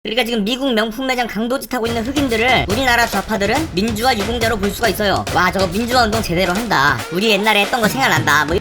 그러니까 지금 미국 명품 매장 강도짓 하고 있는 흑인들을 우리나라 좌파들은 민주화 유공자로 볼 수가 있어요. 와, 저거 민주화 운동 제대로 한다. 우리 옛날에 했던 거 생각난다. 뭐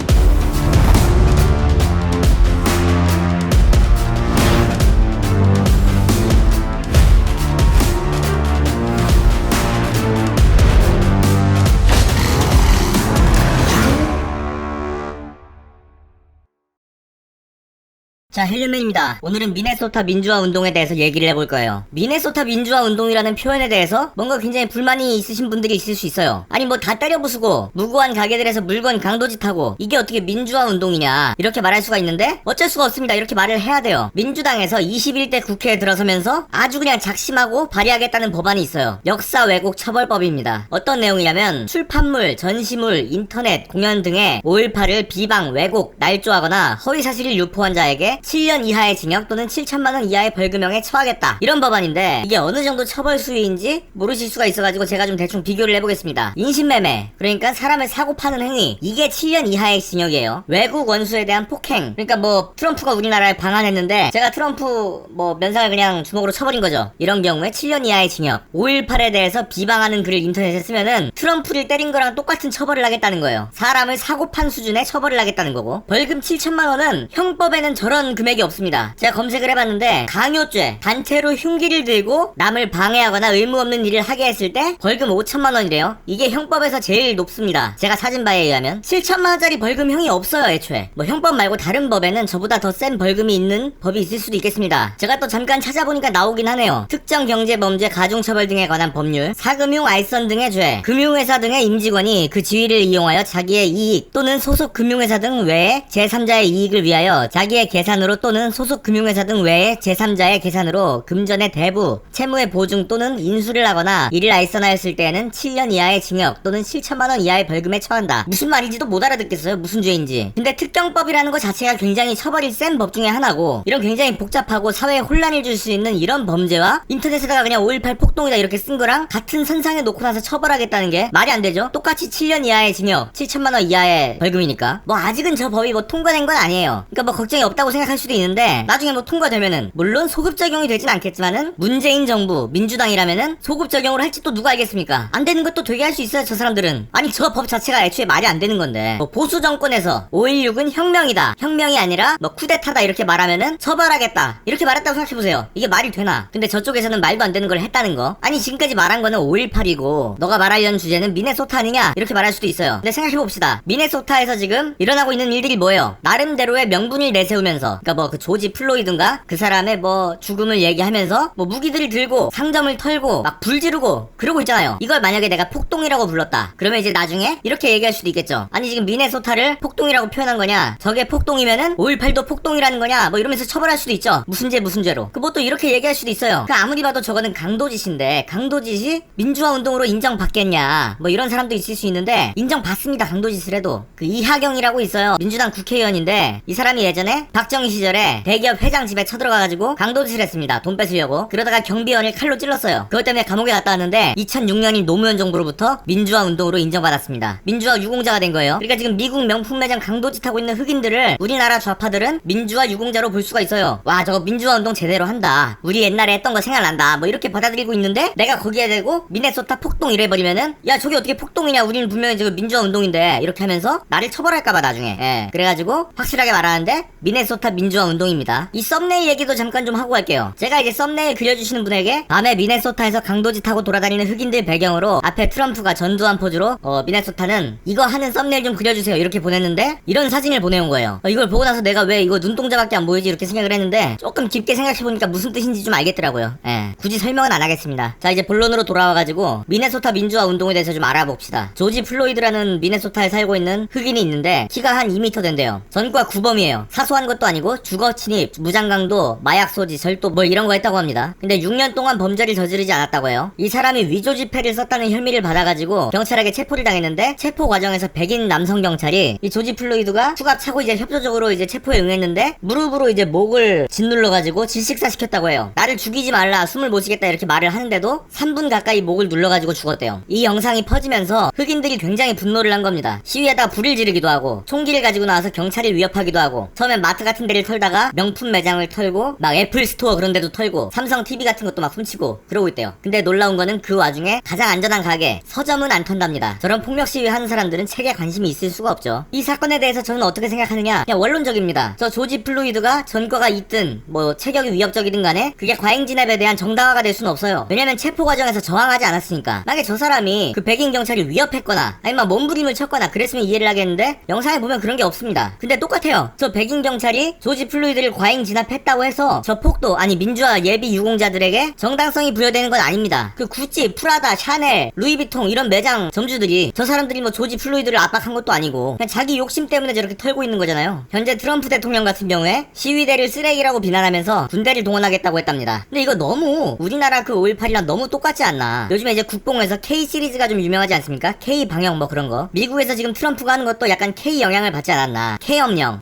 자, 헬륨맨입니다. 오늘은 미네소타 민주화 운동에 대해서 얘기를 해볼 거예요. 미네소타 민주화 운동이라는 표현에 대해서 뭔가 굉장히 불만이 있으신 분들이 있을 수 있어요. 아니 뭐 다 때려 부수고 무고한 가게들에서 물건 강도짓하고 이게 어떻게 민주화 운동이냐 이렇게 말할 수가 있는데 어쩔 수가 없습니다. 이렇게 말을 해야 돼요. 민주당에서 21대 국회에 들어서면서 아주 그냥 작심하고 발의하겠다는 법안이 있어요. 역사 왜곡 처벌법입니다. 어떤 내용이냐면 출판물, 전시물, 인터넷, 공연 등의 5.18을 비방, 왜곡, 날조하거나 허위사실을 유포한 자에게 7년 이하의 징역 또는 7천만원 이하의 벌금형에 처하겠다. 이런 법안인데 이게 어느 정도 처벌 수위인지 모르실 수가 있어가지고 제가 좀 대충 비교를 해보겠습니다. 인신매매, 그러니까 사람을 사고 파는 행위, 이게 7년 이하의 징역이에요. 외국 원수에 대한 폭행, 그러니까 뭐 트럼프가 우리나라에 방한했는데 제가 트럼프 뭐 면상을 그냥 주먹으로 쳐버린 거죠. 이런 경우에 7년 이하의 징역. 5.18에 대해서 비방하는 글을 인터넷에 쓰면은 트럼프를 때린 거랑 똑같은 처벌을 하겠다는 거예요. 사람을 사고 판 수준의 처벌을 하겠다는 거고, 벌금 7천만원은 형법에는 저런 금액이 없습니다. 제가 검색을 해봤는데 강요죄, 단체로 흉기를 들고 남을 방해하거나 의무 없는 일을 하게 했을 때 벌금 5천만원이래요. 이게 형법에서 제일 높습니다. 제가 찾은 바에 의하면 7천만원짜리 벌금형이 없어요. 애초에 뭐 형법 말고 다른 법에는 저보다 더 센 벌금이 있는 법이 있을 수도 있겠습니다. 제가 또 잠깐 찾아보니까 나오긴 하네요. 특정 경제범죄 가중처벌 등에 관한 법률, 사금융 알선 등의 죄, 금융회사 등의 임직원이 그 지위를 이용하여 자기의 이익 또는 소속 금융회사 등 외에 제3자의 이익을 위하여 자기의 계산으로 또는 소속 금융회사 등 외에 제3자의 계산으로 금전의 대부, 채무의 보증 또는 인수를 하거나 이를 알선하였을 때에는 7년 이하의 징역 또는 7천만원 이하의 벌금에 처한다. 무슨 말인지도 못 알아듣겠어요. 무슨 죄인지. 근데 특경법이라는 것 자체가 굉장히 처벌이 센 법 중에 하나고, 이런 굉장히 복잡하고 사회에 혼란을 줄 수 있는 이런 범죄와 인터넷에다가 그냥 5.18 폭동이다 이렇게 쓴 거랑 같은 선상에 놓고 나서 처벌하겠다는 게 말이 안 되죠. 똑같이 7년 이하의 징역, 7천만원 이하의 벌금이니까 뭐 아직은 저 법이 뭐 통과된 건 아니에요. 그러니까 뭐 걱정이 없다고 생각할 수도 있는데 나중에 뭐 통과되면은 물론 소급 적용이 되진 않겠지만은 문재인 정부 민주당이라면은 소급 적용을 할지 또 누가 알겠습니까? 안 되는 것도 되게 할 수 있어요. 저 사람들은. 아니 저 법 자체가 애초에 말이 안 되는 건데 뭐 보수 정권에서 5.16은 혁명이다, 혁명이 아니라 뭐 쿠데타다 이렇게 말하면은 처벌하겠다 이렇게 말했다고 생각해보세요. 이게 말이 되나? 근데 저쪽에서는 말도 안 되는 걸 했다는 거. 아니 지금까지 말한 거는 5.18이고 너가 말하려는 주제는 미네소타 아니냐 이렇게 말할 수도 있어요. 근데 생각해봅시다. 미네소타에서 지금 일어나고 있는 일들이 뭐예요? 나름대로의 명분을 내세우면서, 그러니까 뭐 그 조지 플로이드인가 그 사람의 뭐 죽음을 얘기하면서 뭐 무기들을 들고 상점을 털고 막 불 지르고 그러고 있잖아요. 이걸 만약에 내가 폭동이라고 불렀다 그러면 이제 나중에 이렇게 얘기할 수도 있겠죠. 아니 지금 미네소타를 폭동이라고 표현한 거냐, 저게 폭동이면은 5.18도 폭동이라는 거냐 뭐 이러면서 처벌할 수도 있죠. 무슨 죄 무슨 죄로. 그 뭐 또 이렇게 얘기할 수도 있어요. 그 아무리 봐도 저거는 강도짓인데 강도짓이 민주화 운동으로 인정받겠냐 뭐 이런 사람도 있을 수 있는데 인정받습니다. 강도짓을 해도. 그 이하경이라고 있어요. 민주당 국회의원인데 이 사람이 예전에 박정희 시절에 대기업 회장 집에 쳐들어가가지고 강도짓을 했습니다. 돈 뺏으려고. 그러다가 경비원을 칼로 찔렀어요. 그것 때문에 감옥에 갔다 왔는데 2006년인 노무현 정부로부터 민주화 운동으로 인정받았습니다. 민주화 유공자가 된 거예요. 그러니까 지금 미국 명품 매장 강도짓 하고 있는 흑인들을 우리나라 좌파들은 민주화 유공자로 볼 수가 있어요. 와, 저거 민주화 운동 제대로 한다. 우리 옛날에 했던 거 생각난다. 뭐 이렇게 받아들이고 있는데 내가 거기에 대고 미네소타 폭동 이래버리면은 야 저게 어떻게 폭동이냐, 우리는 분명히 지금 민주화 운동인데 이렇게 하면서 나를 처벌할까봐 나중에. 예. 그래가지고 확실하게 말하는데 미네소타 민주화 운동입니다. 이 썸네일 얘기도 잠깐 좀 하고 갈게요. 제가 이제 썸네일 그려주시는 분에게 밤에 미네소타에서 강도짓하고 돌아다니는 흑인들 배경으로 앞에 트럼프가 전두환 포즈로 미네소타는 이거 하는 썸네일 좀 그려주세요 이렇게 보냈는데 이런 사진을 보내온 거예요. 이걸 보고 나서 내가 왜 이거 눈동자밖에 안 보이지 이렇게 생각을 했는데 조금 깊게 생각해보니까 무슨 뜻인지 좀 알겠더라고요. 예. 굳이 설명은 안 하겠습니다. 자, 이제 본론으로 돌아와가지고 미네소타 민주화 운동에 대해서 좀 알아봅시다. 조지 플로이드라는 미네소타에 살고 있는 흑인이 있는데 키가 한 2m 된대요. 전과 구범이에요. 사소한 것도 아니고 주거 침입, 무장강도, 마약 소지, 절도 뭐 이런 거 했다고 합니다. 근데 6년 동안 범죄를 저지르지 않았다고 해요. 이 사람이 위조지폐를 썼다는 혐의를 받아가지고 경찰에게 체포를 당했는데 체포 과정에서 백인 남성 경찰이 이 조지 플로이드가 수갑 차고 이제 협조적으로 이제 체포에 응했는데 무릎으로 이제 목을 짓눌러가지고 질식사 시켰다고 해요. 나를 죽이지 말라, 숨을 못 쉬겠다 이렇게 말을 하는데도 3분 가까이 목을 눌러가지고 죽었대요. 이 영상이 퍼지면서 흑인들이 굉장히 분노를 한 겁니다. 시위에다가 불을 지르기도 하고 총기를 가지고 나와서 경찰을 위협하기도 하고 처음엔 마트 같은 데를 가게를 털다가 명품 매장을 털고 막 애플 스토어 그런 데도 털고 삼성 TV 같은 것도 막 훔치고 그러고 있대요. 근데 놀라운 거는 그 와중에 가장 안전한 가게 서점은 안 턴답니다. 저런 폭력 시위 하는 사람들은 책에 관심이 있을 수가 없죠. 이 사건에 대해서 저는 어떻게 생각하느냐, 그냥 원론적입니다. 저 조지 플로이드가 전과가 있든 뭐 체격이 위협적이든 간에 그게 과잉 진압에 대한 정당화가 될 수는 없어요. 왜냐면 체포 과정에서 저항하지 않았으니까. 만약에 저 사람이 그 백인 경찰을 위협했거나 아니면 몸부림을 쳤거나 그랬으면 이해를 하겠는데 영상에 보면 그런 게 없습니다. 근데 똑같아요. 저 백인 경찰이 조지 플로이드를 과잉 진압했다고 해서 저 폭도 아니 민주화 예비 유공자들에게 정당성이 부여되는 건 아닙니다. 그 구찌, 프라다, 샤넬, 루이비통 이런 매장 점주들이 저 사람들이 뭐 조지 플로이드를 압박한 것도 아니고 그냥 자기 욕심 때문에 저렇게 털고 있는 거잖아요. 현재 트럼프 대통령 같은 경우에 시위대를 쓰레기라고 비난하면서 군대를 동원하겠다고 했답니다. 근데 이거 너무 우리나라 그 5.18이랑 너무 똑같지 않나. 요즘에 이제 국뽕에서 K 시리즈가 좀 유명하지 않습니까? K 방영 뭐 그런 거. 미국에서 지금 트럼프가 하는 것도 약간 K 영향을 받지 않았나. K염령.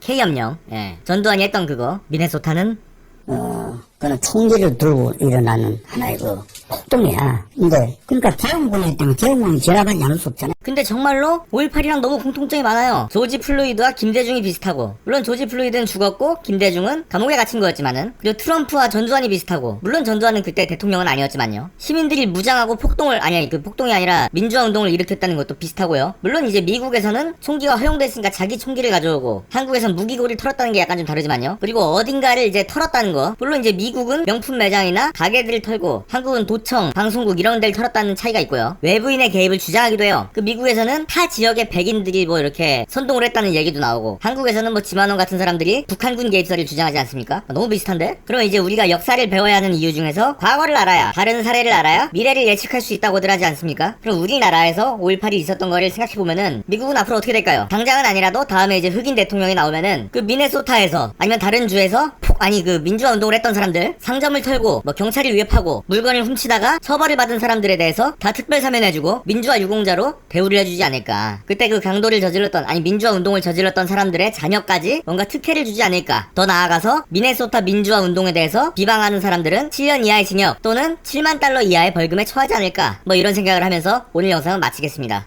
예. 전두환이 했던 그거. 미네소타는 그는 총기를 들고 일어나는 하나의 그 폭동이야. 근데 그러니까 대형군이기 때문에 대형군이 진압하지 않을 수 없잖아. 근데 정말로 5.18이랑 너무 공통점이 많아요. 조지 플로이드와 김대중이 비슷하고, 물론 조지 플로이드는 죽었고 김대중은 감옥에 갇힌 거였지만은, 그리고 트럼프와 전두환이 비슷하고, 물론 전두환은 그때 대통령은 아니었지만요. 시민들이 무장하고 폭동을, 아니 그 폭동이 아니라 민주화 운동을 일으켰다는 것도 비슷하고요. 물론 이제 미국에서는 총기가 허용됐으니까 자기 총기를 가져오고, 한국에선 무기고리를 털었다는 게 약간 좀 다르지만요. 그리고 어딘가를 이제 털었다는 거, 물론 이제 미국은 명품 매장이나 가게들을 털고 한국은 도청, 방송국 이런 데를 털었다는 차이가 있고요. 외부인의 개입을 주장하기도 해요. 그 미국에서는 타 지역의 백인들이 뭐 이렇게 선동을 했다는 얘기도 나오고, 한국에서는 뭐 지만원 같은 사람들이 북한군 개입설을 주장하지 않습니까? 너무 비슷한데? 그럼 이제 우리가 역사를 배워야 하는 이유 중에서 과거를 알아야, 다른 사례를 알아야 미래를 예측할 수 있다고들 하지 않습니까? 그럼 우리나라에서 5.18이 있었던 거를 생각해보면은 미국은 앞으로 어떻게 될까요? 당장은 아니라도 다음에 이제 흑인 대통령이 나오면은 그 미네소타에서 아니면 다른 주에서 그 민주화 운동을 했던 사람들, 상점을 털고 뭐 경찰을 위협하고 물건을 훔치다가 처벌을 받은 사람들에 대해서 다 특별 사면해주고 민주화 유공자로 대우를 해주지 않을까. 그때 그 강도를 저질렀던, 아니 민주화 운동을 저질렀던 사람들의 자녀까지 뭔가 특혜를 주지 않을까. 더 나아가서 미네소타 민주화 운동에 대해서 비방하는 사람들은 7년 이하의 징역 또는 $7만 이하의 벌금에 처하지 않을까. 뭐 이런 생각을 하면서 오늘 영상은 마치겠습니다.